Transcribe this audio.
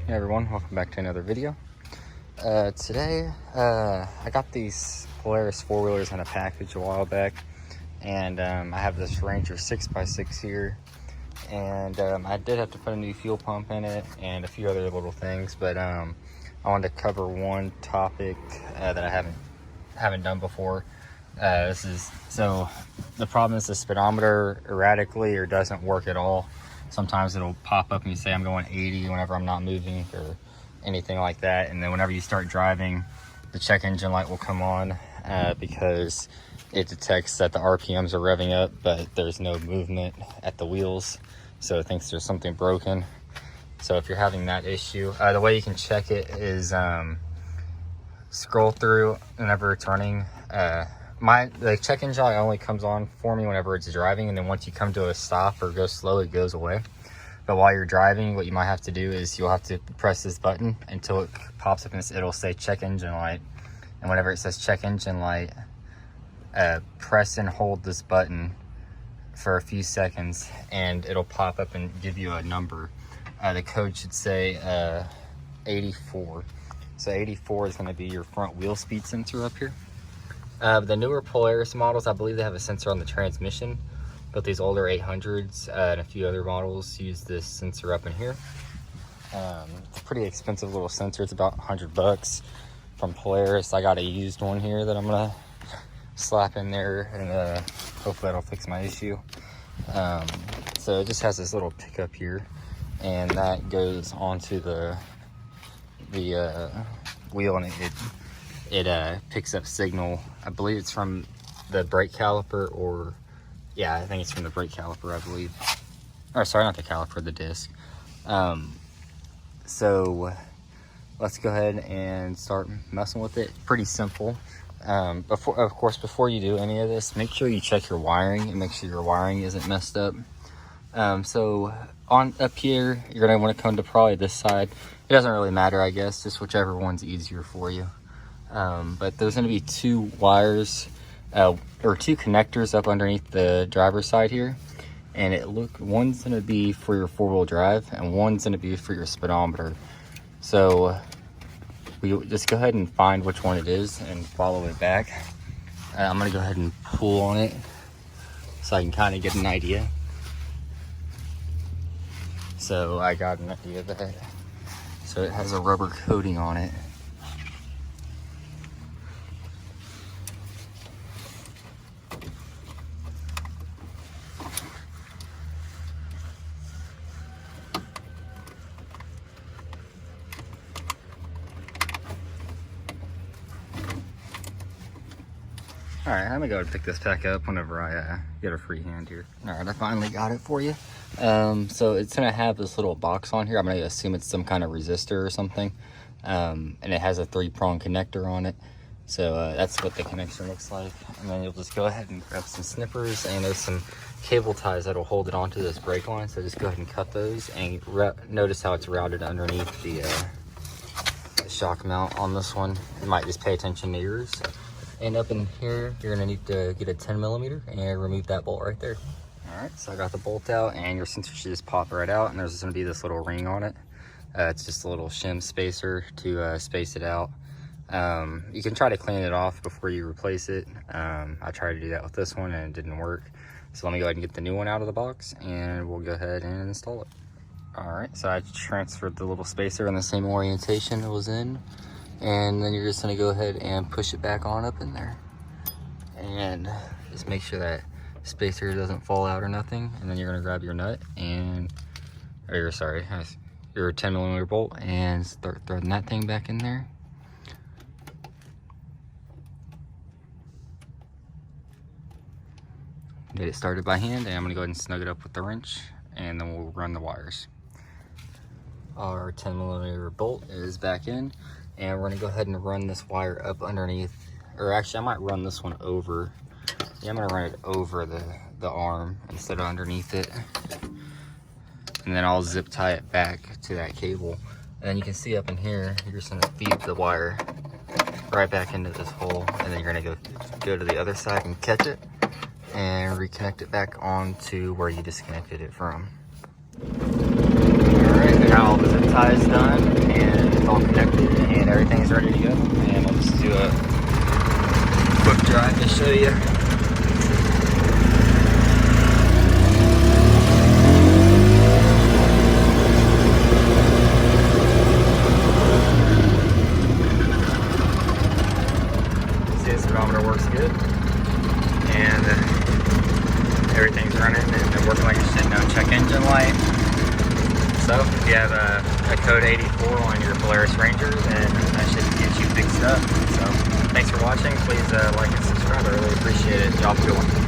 Hey everyone, welcome back to another video. Today, I got these Polaris 4-wheelers in a package a while back, and I have this Ranger 6x6 here, and I did have to put a new fuel pump in it and a few other little things, but I wanted to cover one topic that I haven't done before. So the problem is the speedometer erratically or doesn't work at all. Sometimes it'll pop up and you say I'm going 80 whenever I'm not moving or anything like that, and then whenever you start driving, the check engine light will come on because it detects that the RPMs are revving up but there's no movement at the wheels, so it thinks there's something broken. So if you're having that issue, the way you can check it is scroll through whenever it's running. The check engine light only comes on for me whenever it's driving, and then once you come to a stop or go slow, it goes away. But while you're driving, what you might have to do is you'll have to press this button until it pops up and it'll say check engine light. And whenever it says check engine light, press and hold this button for a few seconds and it'll pop up and give you a number. The code should say 84. So 84 is going to be your front wheel speed sensor up here. The newer Polaris models, I believe they have a sensor on the transmission, but these older 800s and a few other models use this sensor up in here. It's a pretty expensive little sensor. It's about $100 from Polaris. I got a used one here that I'm gonna slap in there, and hopefully that'll fix my issue. So it just has this little pickup here, and that goes onto the wheel, and it picks up signal. I believe it's from the brake caliper, or yeah, I think it's from the brake caliper, I believe. Or sorry, not the caliper, the disc. So let's go ahead and start messing with it. Pretty simple. Before you do any of this, make sure you check your wiring and make sure your wiring isn't messed up. So up here, you're gonna want to come to probably this side. It doesn't really matter, I guess, just whichever one's easier for you. But there's going to be two wires or two connectors up underneath the driver's side here, and one's going to be for your 4-wheel drive and one's going to be for your speedometer. So we just go ahead and find which one it is and follow it back. I'm going to go ahead and pull on it so I can kind of get an idea. So I got an idea of that. So it has a rubber coating on it. All right, I'm gonna go and pick this back up whenever I get a free hand here. All right, I finally got it for you. So it's gonna have this little box on here. I'm gonna assume it's some kind of resistor or something. And it has a 3-prong connector on it. So that's what the connection looks like. And then you'll just go ahead and grab some snippers, and there's some cable ties that'll hold it onto this brake line. So just go ahead and cut those, and notice how it's routed underneath the shock mount on this one. You might just pay attention to yours. And up in here, you're gonna need to get a 10mm and remove that bolt right there. All right, so I got the bolt out, and your sensor should just pop right out, and there's gonna be this little ring on it. It's just a little shim spacer to space it out. You can try to clean it off before you replace it. I tried to do that with this one and it didn't work. So let me go ahead and get the new one out of the box, and we'll go ahead and install it. All right, so I transferred the little spacer in the same orientation it was in. And then you're just gonna go ahead and push it back on up in there. And just make sure that spacer doesn't fall out or nothing. And then you're gonna grab your nut and, your 10mm bolt, and start throwing that thing back in there. Get it started by hand, and I'm gonna go ahead and snug it up with the wrench, and then we'll run the wires. Our 10mm bolt is back in, and we're gonna go ahead and run this wire up underneath, or actually I might run this one over. Yeah, I'm gonna run it over the arm instead of underneath it. And then I'll zip tie it back to that cable. And then you can see up in here, you're just gonna feed the wire right back into this hole, and then you're gonna go to the other side and catch it and reconnect it back onto where you disconnected it from. All right, now all the zip tie is done. speedometer works good, and everything's running and working like it should. No check engine light. So if you have a code 84 on your Polaris Ranger, then that should get you fixed up. So thanks for watching. Please like and subscribe. I really appreciate it. Y'all have a good one.